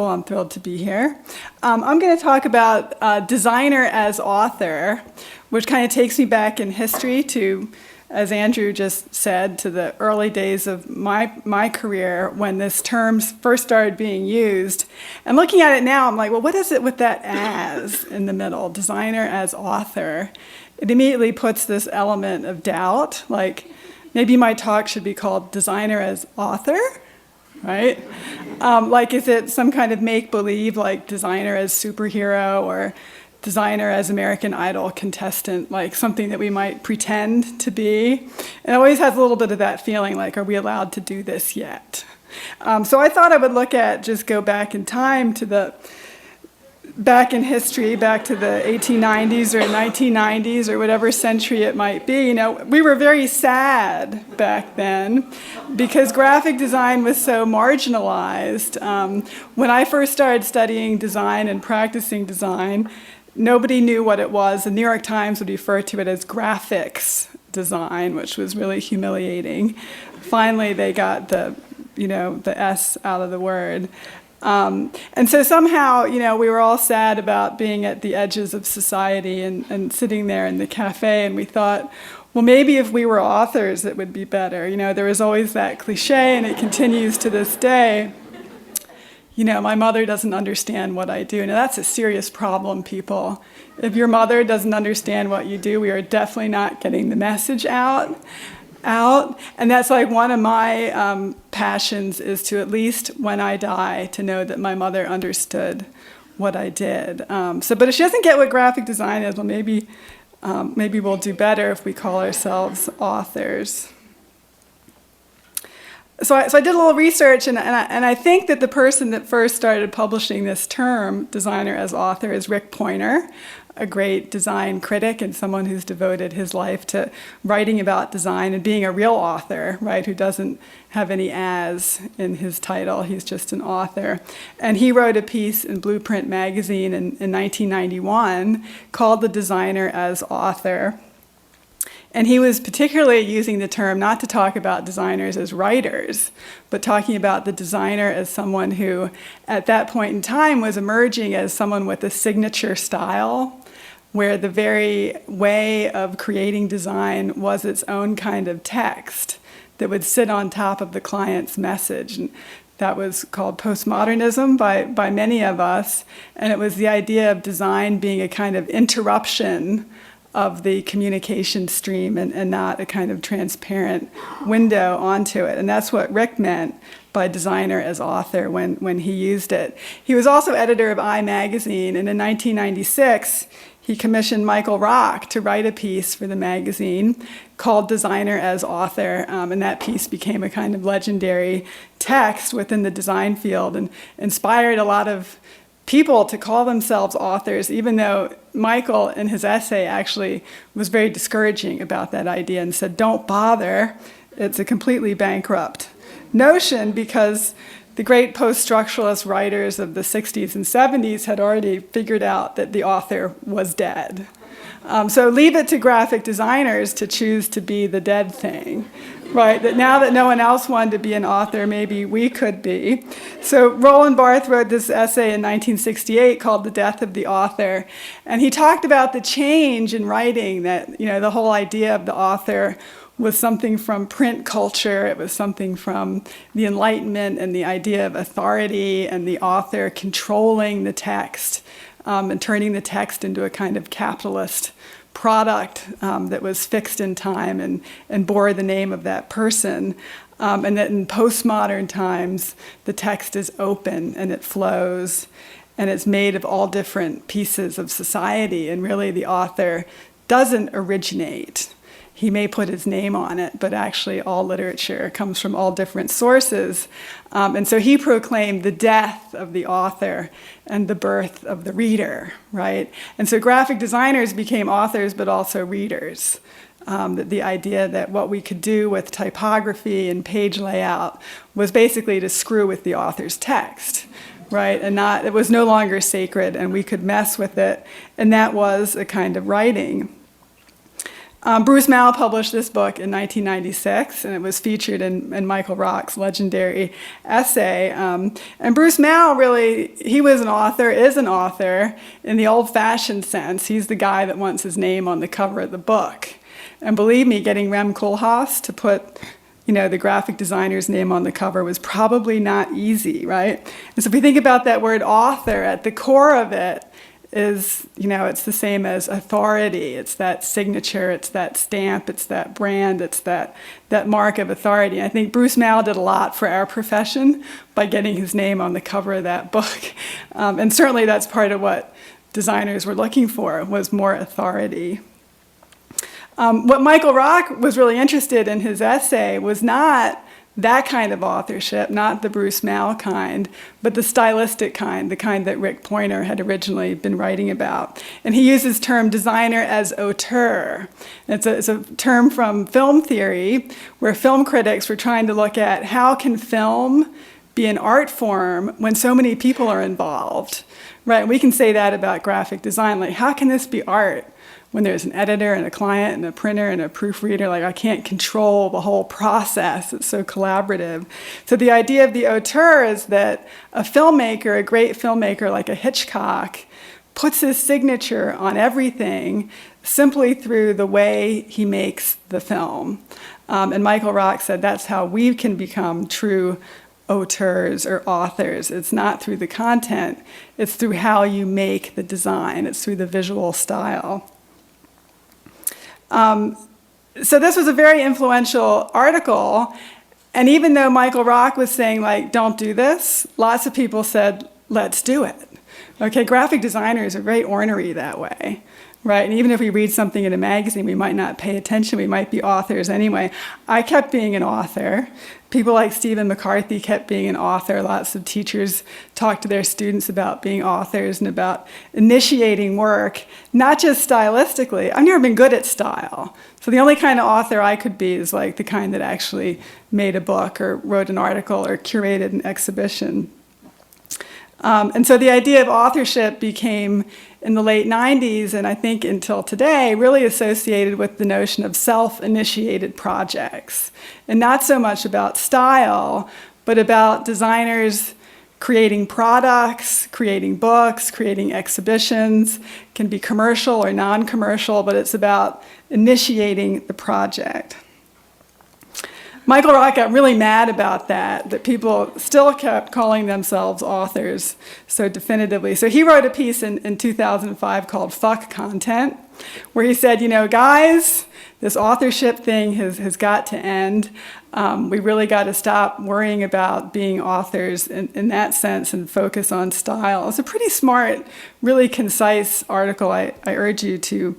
I'm thrilled to be here. I'm going to talk about designer as author, which kind of takes me back in history to, as Andrew just said, to the early days of my career when this term first started being used. And looking at it now, I'm like, well, what is it with that "as" in the middle, designer as author? It immediately puts this element of doubt, like maybe my talk should be called designer as author, right? Like, is it some kind of make-believe, like designer as superhero or designer as American Idol contestant, like something that we might pretend to be? It always has a little bit of that feeling, like, are we allowed to do this yet? So I thought I would just go back in time to back in history, back to the 1890s or 1990s or whatever century it might be. You know, we were very sad back then because graphic design was so marginalized. When I first started studying design and practicing design, nobody knew what it was. The New York Times would refer to it as graphics design, which was really humiliating. Finally, they got the S out of the word. And so somehow, we were all sad about being at the edges of society and sitting there in the cafe, and we thought, well, maybe if we were authors, it would be better. There was always that cliche, and it continues to this day. My mother doesn't understand what I do. Now, that's a serious problem, people. If your mother doesn't understand what you do, we are definitely not getting the message out. And that's like one of my passions, is to, at least when I die, to know that my mother understood what I did. But if she doesn't get what graphic design is, well, maybe we'll do better if we call ourselves authors. So I did a little research, and I think that the person that first started publishing this term, designer as author, is Rick Poynter, a great design critic and someone who's devoted his life to writing about design and being a real author, right, who doesn't have any "as" in his title. He's just an author. And he wrote a piece in Blueprint magazine in 1991 called "The Designer as Author." And he was particularly using the term not to talk about designers as writers, but talking about the designer as someone who, at that point in time, was emerging as someone with a signature style, where the very way of creating design was its own kind of text that would sit on top of the client's message. And that was called postmodernism by many of us, and it was the idea of design being a kind of interruption of the communication stream and not a kind of transparent window onto it. And that's what Rick meant by designer as author when he used it. He was also editor of I magazine, and in 1996, he commissioned Michael Rock to write a piece for the magazine called Designer as Author, and that piece became a kind of legendary text within the design field and inspired a lot of people to call themselves authors, even though Michael, in his essay, actually was very discouraging about that idea and said, don't bother, it's a completely bankrupt notion, because the great post-structuralist writers of the 60s and 70s had already figured out that the author was dead. So leave it to graphic designers to choose to be the dead thing, right? That now that no one else wanted to be an author, maybe we could be. So Roland Barthes wrote this essay in 1968 called The Death of the Author, and he talked about the change in writing, that the whole idea of the author was something from print culture. It was something from the Enlightenment and the idea of authority and the author controlling the text and turning the text into a kind of capitalist product that was fixed in time and bore the name of that person. And that in postmodern times, the text is open and it flows and it's made of all different pieces of society, and really the author doesn't originate. He may put his name on it, but actually all literature comes from all different sources. And so he proclaimed the death of the author and the birth of the reader, right? And so graphic designers became authors, but also readers. The idea that what we could do with typography and page layout was basically to screw with the author's text, right? And it was no longer sacred, and we could mess with it. And that was a kind of writing. Bruce Mal published this book in 1996, and it was featured in Michael Rock's legendary essay. And Bruce Mal really, he was an author, is an author in the old-fashioned sense. He's the guy that wants his name on the cover of the book. And believe me, getting Rem Koolhaas to put the graphic designer's name on the cover was probably not easy, right? And so if we think about that word author, at the core of it is, it's the same as authority. It's that signature, it's that stamp, it's that brand, it's that mark of authority. And I think Bruce Mal did a lot for our profession by getting his name on the cover of that book. And certainly that's part of what designers were looking for, was more authority. What Michael Rock was really interested in his essay was not that kind of authorship, not the Bruce Mal kind, but the stylistic kind, the kind that Rick Poynter had originally been writing about. And he uses the term designer as auteur. It's a term from film theory, where film critics were trying to look at how can film be an art form when so many people are involved, right? And we can say that about graphic design, like how can this be art when there's an editor and a client and a printer and a proofreader? Like I can't control the whole process, it's so collaborative. So the idea of the auteur is that a filmmaker, a great filmmaker like a Hitchcock, puts his signature on everything simply through the way he makes the film. And Michael Rock said that's how we can become true auteurs or authors. It's not through the content, it's through how you make the design, it's through the visual style. So this was a very influential article, and even though Michael Rock was saying, like, don't do this, lots of people said, let's do it. Okay, graphic designers are very ornery that way, right? And even if we read something in a magazine, we might not pay attention, we might be authors anyway. I kept being an author. People like Stephen McCarthy kept being an author. Lots of teachers talk to their students about being authors and about initiating work, not just stylistically. I've never been good at style. So the only kind of author I could be is like the kind that actually made a book or wrote an article or curated an exhibition. And so the idea of authorship became, in the late 90s, and I think until today, really associated with the notion of self-initiated projects. And not so much about style, but about designers creating products, creating books, creating exhibitions. It can be commercial or non-commercial, but it's about initiating the project. Michael Rock got really mad about that people still kept calling themselves authors so definitively. So he wrote a piece in 2005 called Fuck Content, where he said, guys, this authorship thing has got to end. We really got to stop worrying about being authors in that sense and focus on style. It's a pretty smart, really concise article. I urge you to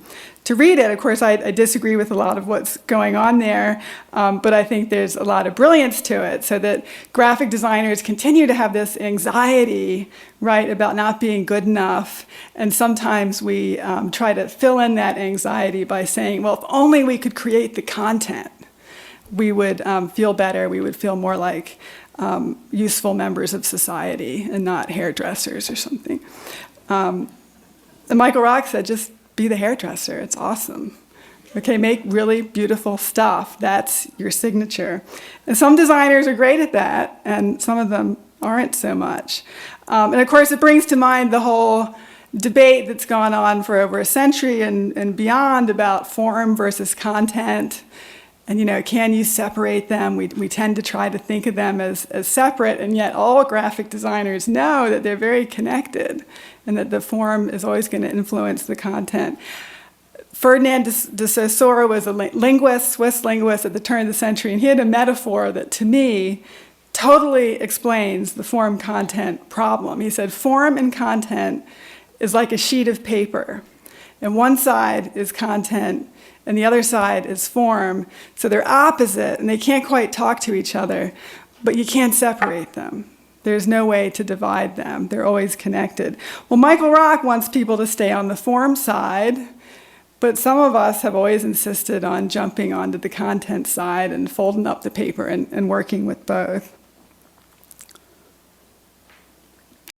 read it. Of course, I disagree with a lot of what's going on there, but I think there's a lot of brilliance to it, so that graphic designers continue to have this anxiety, right, about not being good enough. And sometimes we try to fill in that anxiety by saying, well, if only we could create the content, we would feel better, we would feel more like useful members of society and not hairdressers or something. And Michael Rock said, just be the hairdresser, it's awesome. Okay, make really beautiful stuff, that's your signature. And some designers are great at that, and some of them aren't so much. And of course, it brings to mind the whole debate that's gone on for over a century and beyond about form versus content. And can you separate them? We tend to try to think of them as separate, and yet all graphic designers know that they're very connected and that the form is always going to influence the content. Ferdinand de Saussure was a linguist, Swiss linguist at the turn of the century, and he had a metaphor that, to me, totally explains the form-content problem. He said, form and content is like a sheet of paper, and one side is content, and the other side is form. So they're opposite, and they can't quite talk to each other, but you can't separate them. There's no way to divide them. They're always connected. Well, Michael Rock wants people to stay on the form side, but some of us have always insisted on jumping onto the content side and folding up the paper and working with both.